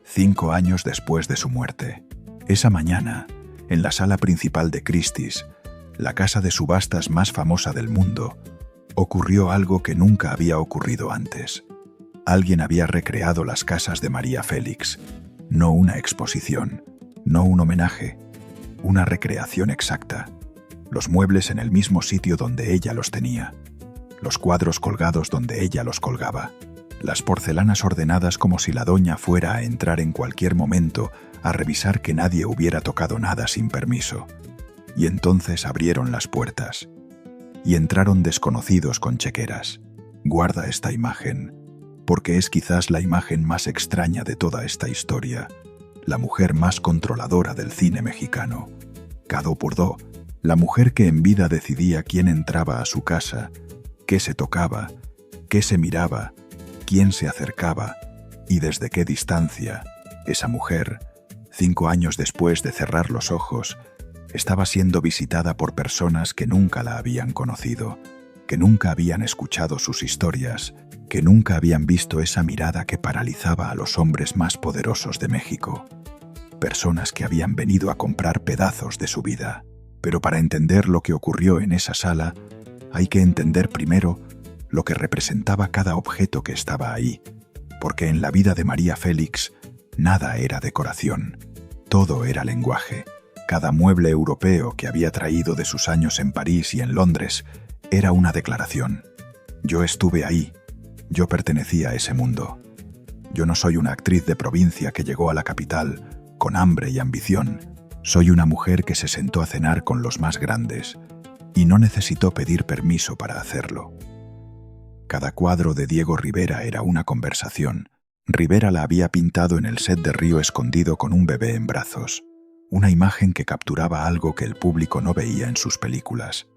5 años después de su muerte. Esa mañana, en la sala principal de Christie's, la casa de subastas más famosa del mundo, ocurrió algo que nunca había ocurrido antes. Alguien había recreado las casas de María Félix, no una exposición, no un homenaje, una recreación exacta. Los muebles en el mismo sitio donde ella los tenía, los cuadros colgados donde ella los colgaba, las porcelanas ordenadas como si la doña fuera a entrar en cualquier momento a revisar que nadie hubiera tocado nada sin permiso. Y entonces abrieron las puertas y entraron desconocidos con chequeras. Guarda esta imagen, porque es quizás la imagen más extraña de toda esta historia, la mujer más controladora del cine mexicano. Cado Purdó, la mujer que en vida decidía quién entraba a su casa, qué se tocaba, qué se miraba, quién se acercaba y desde qué distancia. Esa mujer, 5 años después de cerrar los ojos, estaba siendo visitada por personas que nunca la habían conocido, que nunca habían escuchado sus historias, que nunca habían visto esa mirada que paralizaba a los hombres más poderosos de México. Personas que habían venido a comprar pedazos de su vida. Pero para entender lo que ocurrió en esa sala, hay que entender primero lo que representaba cada objeto que estaba ahí, porque en la vida de María Félix nada era decoración, todo era lenguaje. Cada mueble europeo que había traído de sus años en París y en Londres era una declaración. Yo estuve ahí, yo pertenecía a ese mundo. Yo no soy una actriz de provincia que llegó a la capital con hambre y ambición. Soy una mujer que se sentó a cenar con los más grandes y no necesitó pedir permiso para hacerlo. Cada cuadro de Diego Rivera era una conversación. Rivera la había pintado en el set de Río Escondido con un bebé en brazos, una imagen que capturaba algo que el público no veía en sus películas,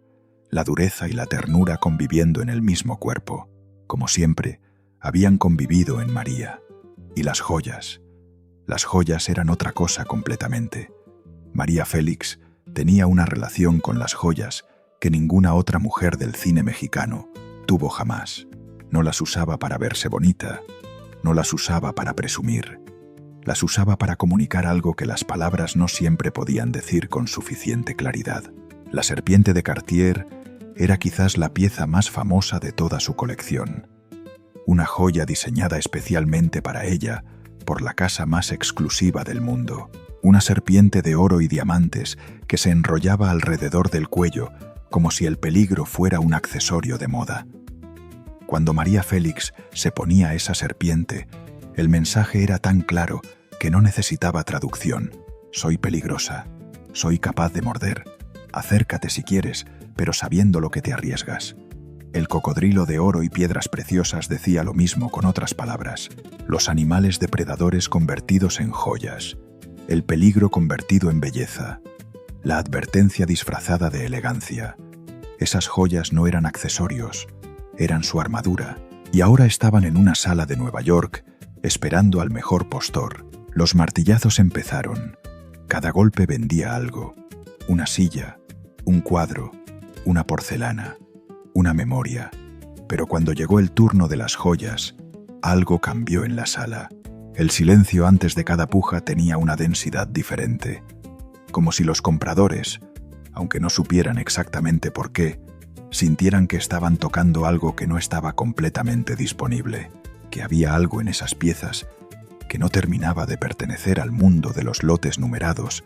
la dureza y la ternura conviviendo en el mismo cuerpo. Como siempre, habían convivido en María. Y las joyas eran otra cosa completamente. María Félix tenía una relación con las joyas que ninguna otra mujer del cine mexicano tuvo jamás. No las usaba para verse bonita, no las usaba para presumir, las usaba para comunicar algo que las palabras no siempre podían decir con suficiente claridad. La serpiente de Cartier era quizás la pieza más famosa de toda su colección. Una joya diseñada especialmente para ella por la casa más exclusiva del mundo. Una serpiente de oro y diamantes que se enrollaba alrededor del cuello como si el peligro fuera un accesorio de moda. Cuando María Félix se ponía esa serpiente, el mensaje era tan claro que no necesitaba traducción. Soy peligrosa, soy capaz de morder. Acércate si quieres, pero sabiendo lo que te arriesgas. El cocodrilo de oro y piedras preciosas decía lo mismo con otras palabras. Los animales depredadores convertidos en joyas. El peligro convertido en belleza. La advertencia disfrazada de elegancia. Esas joyas no eran accesorios, eran su armadura. Y ahora estaban en una sala de Nueva York, esperando al mejor postor. Los martillazos empezaron. Cada golpe vendía algo. Una silla, un cuadro, una porcelana, una memoria. Pero cuando llegó el turno de las joyas, algo cambió en la sala. El silencio antes de cada puja tenía una densidad diferente. Como si los compradores, aunque no supieran exactamente por qué, sintieran que estaban tocando algo que no estaba completamente disponible. que había algo en esas piezas que no terminaba de pertenecer al mundo de los lotes numerados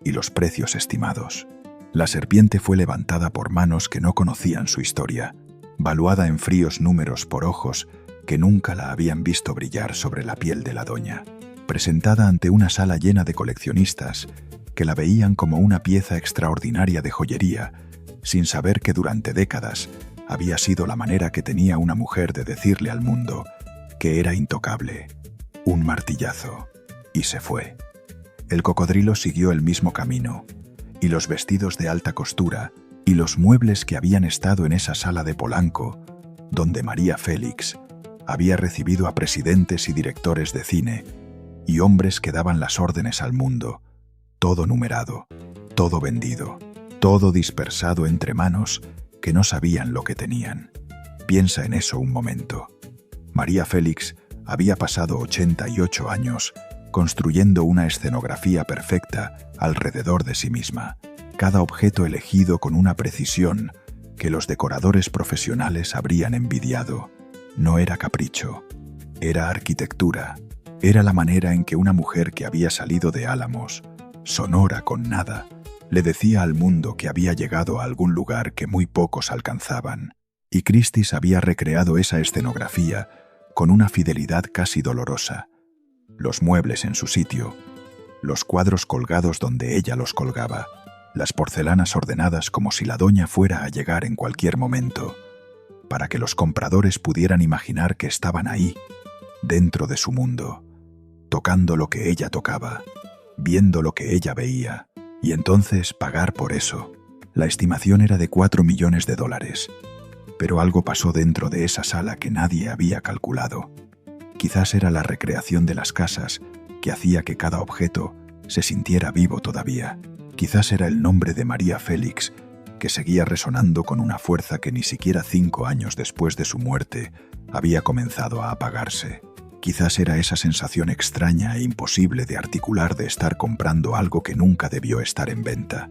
y los precios estimados. La serpiente fue levantada por manos que no conocían su historia, valuada en fríos números por ojos que nunca la habían visto brillar sobre la piel de la doña, presentada ante una sala llena de coleccionistas que la veían como una pieza extraordinaria de joyería, sin saber que durante décadas había sido la manera que tenía una mujer de decirle al mundo que era intocable. Un martillazo, y se fue. El cocodrilo siguió el mismo camino, y los vestidos de alta costura y los muebles que habían estado en esa sala de Polanco, donde María Félix había recibido a presidentes y directores de cine y hombres que daban las órdenes al mundo, todo numerado, todo vendido, todo dispersado entre manos que no sabían lo que tenían. Piensa en eso un momento. María Félix había pasado 88 años construyendo una escenografía perfecta alrededor de sí misma, cada objeto elegido con una precisión que los decoradores profesionales habrían envidiado. No era capricho, era arquitectura, era la manera en que una mujer que había salido de Álamos, Sonora con nada, le decía al mundo que había llegado a algún lugar que muy pocos alcanzaban. Y Christie's había recreado esa escenografía con una fidelidad casi dolorosa. Los muebles en su sitio, los cuadros colgados donde ella los colgaba, las porcelanas ordenadas como si la doña fuera a llegar en cualquier momento, para que los compradores pudieran imaginar que estaban ahí, dentro de su mundo, tocando lo que ella tocaba, viendo lo que ella veía, y entonces pagar por eso. La estimación era de $4 millones, pero algo pasó dentro de esa sala que nadie había calculado. Quizás era la recreación de las casas que hacía que cada objeto se sintiera vivo todavía. Quizás era el nombre de María Félix, que seguía resonando con una fuerza que ni siquiera 5 años después de su muerte había comenzado a apagarse. Quizás era esa sensación extraña e imposible de articular de estar comprando algo que nunca debió estar en venta.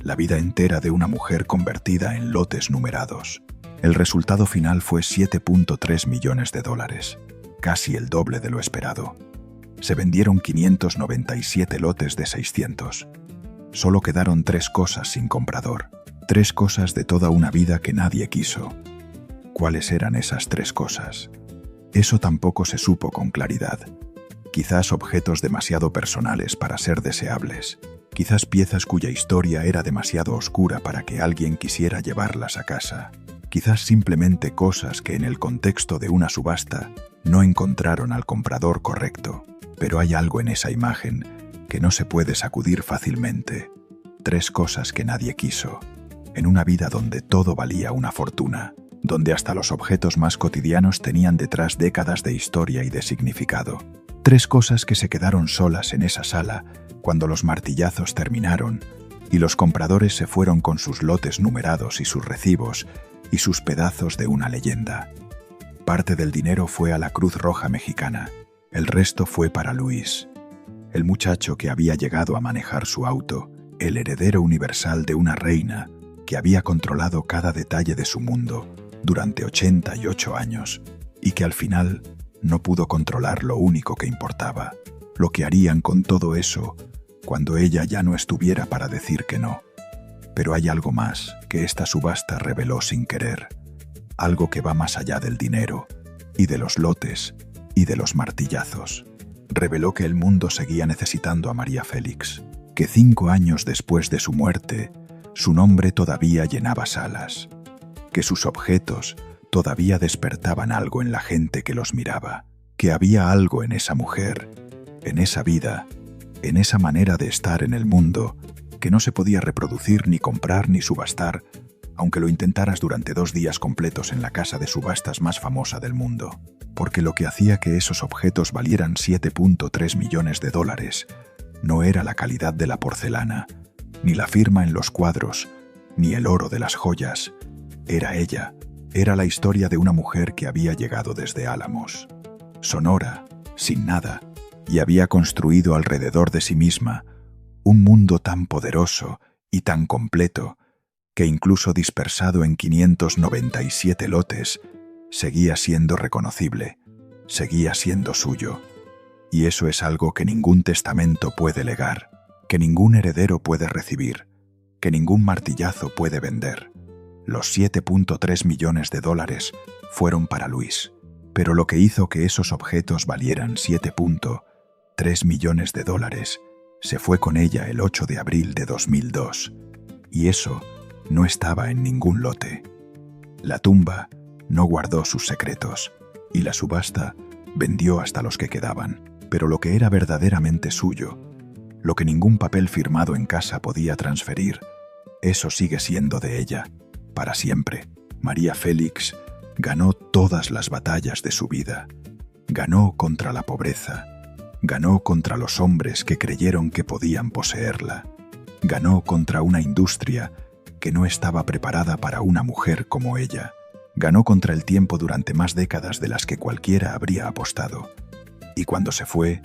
La vida entera de una mujer convertida en lotes numerados. El resultado final fue $7.3 millones, casi el doble de lo esperado. Se vendieron 597 lotes de 600. Solo quedaron 3 cosas sin comprador. 3 cosas de toda una vida que nadie quiso. ¿Cuáles eran esas 3 cosas? Eso tampoco se supo con claridad. Quizás objetos demasiado personales para ser deseables. Quizás piezas cuya historia era demasiado oscura para que alguien quisiera llevarlas a casa. Quizás simplemente cosas que en el contexto de una subasta no encontraron al comprador correcto. Pero hay algo en esa imagen que no se puede sacudir fácilmente. 3 cosas que nadie quiso. En una vida donde todo valía una fortuna, donde hasta los objetos más cotidianos tenían detrás décadas de historia y de significado. 3 cosas que se quedaron solas en esa sala cuando los martillazos terminaron y los compradores se fueron con sus lotes numerados y sus recibos y sus pedazos de una leyenda. Parte del dinero fue a la Cruz Roja Mexicana, el resto fue para Luis, el muchacho que había llegado a manejar su auto, el heredero universal de una reina que había controlado cada detalle de su mundo durante 88 años y que al final no pudo controlar lo único que importaba, lo que harían con todo eso cuando ella ya no estuviera para decir que no. Pero hay algo más que esta subasta reveló sin querer, algo que va más allá del dinero y de los lotes y de los martillazos. Reveló que el mundo seguía necesitando a María Félix, que 5 años después de su muerte, su nombre todavía llenaba salas, que sus objetos todavía despertaban algo en la gente que los miraba, que había algo en esa mujer, en esa vida, en esa manera de estar en el mundo, que no se podía reproducir ni comprar ni subastar, aunque lo intentaras durante 2 días completos en la casa de subastas más famosa del mundo. Porque lo que hacía que esos objetos valieran $7.3 millones no era la calidad de la porcelana, ni la firma en los cuadros, ni el oro de las joyas. Era ella, era la historia de una mujer que había llegado desde Álamos, Sonora, sin nada, y había construido alrededor de sí misma un mundo tan poderoso y tan completo que incluso dispersado en 597 lotes, seguía siendo reconocible, seguía siendo suyo. Y eso es algo que ningún testamento puede legar, que ningún heredero puede recibir, que ningún martillazo puede vender. Los $7.3 millones fueron para Luis, pero lo que hizo que esos objetos valieran $7.3 millones se fue con ella el 8 de abril de 2002, y eso no estaba en ningún lote. La tumba no guardó sus secretos, y la subasta vendió hasta los que quedaban, pero lo que era verdaderamente suyo, lo que ningún papel firmado en casa podía transferir, eso sigue siendo de ella, para siempre. María Félix ganó todas las batallas de su vida. Ganó contra la pobreza, ganó contra los hombres que creyeron que podían poseerla, ganó contra una industria que no estaba preparada para una mujer como ella, ganó contra el tiempo durante más décadas de las que cualquiera habría apostado. Y cuando se fue,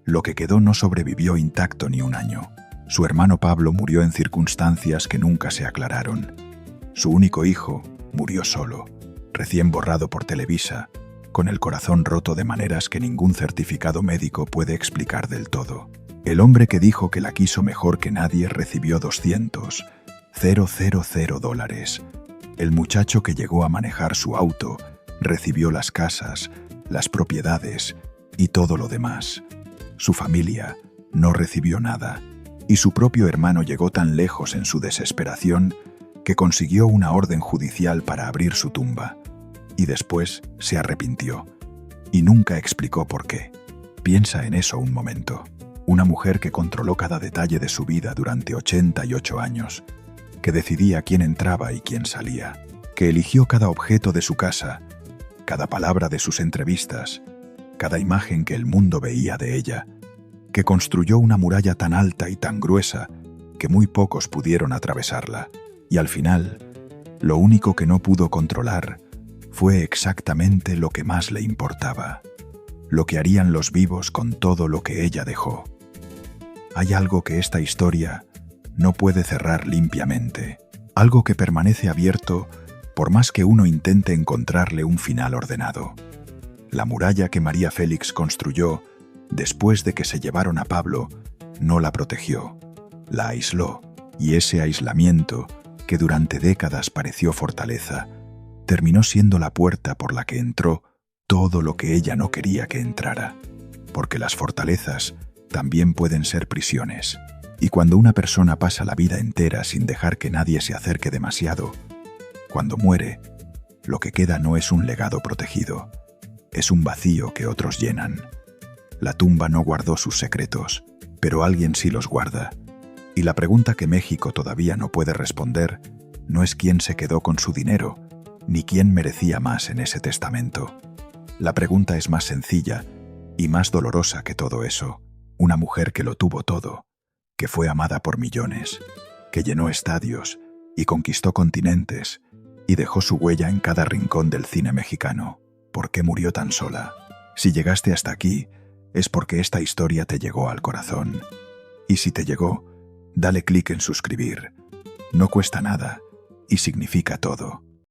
lo que quedó no sobrevivió intacto ni un año. Su hermano Pablo murió en circunstancias que nunca se aclararon. Su único hijo murió solo, recién borrado por Televisa, con el corazón roto de maneras que ningún certificado médico puede explicar del todo. El hombre que dijo que la quiso mejor que nadie recibió $200,000. El muchacho que llegó a manejar su auto recibió las casas, las propiedades y todo lo demás. Su familia no recibió nada, y su propio hermano llegó tan lejos en su desesperación que consiguió una orden judicial para abrir su tumba. Y después se arrepintió, y nunca explicó por qué. Piensa en eso un momento. Una mujer que controló cada detalle de su vida durante 88 años, que decidía quién entraba y quién salía, que eligió cada objeto de su casa, cada palabra de sus entrevistas, cada imagen que el mundo veía de ella, que construyó una muralla tan alta y tan gruesa que muy pocos pudieron atravesarla, y al final, lo único que no pudo controlar fue exactamente lo que más le importaba, lo que harían los vivos con todo lo que ella dejó. Hay algo que esta historia no puede cerrar limpiamente, algo que permanece abierto por más que uno intente encontrarle un final ordenado. La muralla que María Félix construyó después de que se llevaron a Pablo no la protegió, la aisló, y ese aislamiento, que durante décadas pareció fortaleza, terminó siendo la puerta por la que entró todo lo que ella no quería que entrara, porque las fortalezas también pueden ser prisiones, y cuando una persona pasa la vida entera sin dejar que nadie se acerque demasiado, cuando muere, lo que queda no es un legado protegido, es un vacío que otros llenan. La tumba no guardó sus secretos, pero alguien sí los guarda, y la pregunta que México todavía no puede responder no es quién se quedó con su dinero, ni quién merecía más en ese testamento. La pregunta es más sencilla y más dolorosa que todo eso. Una mujer que lo tuvo todo, que fue amada por millones, que llenó estadios y conquistó continentes y dejó su huella en cada rincón del cine mexicano. ¿Por qué murió tan sola? Si llegaste hasta aquí, es porque esta historia te llegó al corazón. Y si te llegó, dale clic en suscribir. No cuesta nada y significa todo.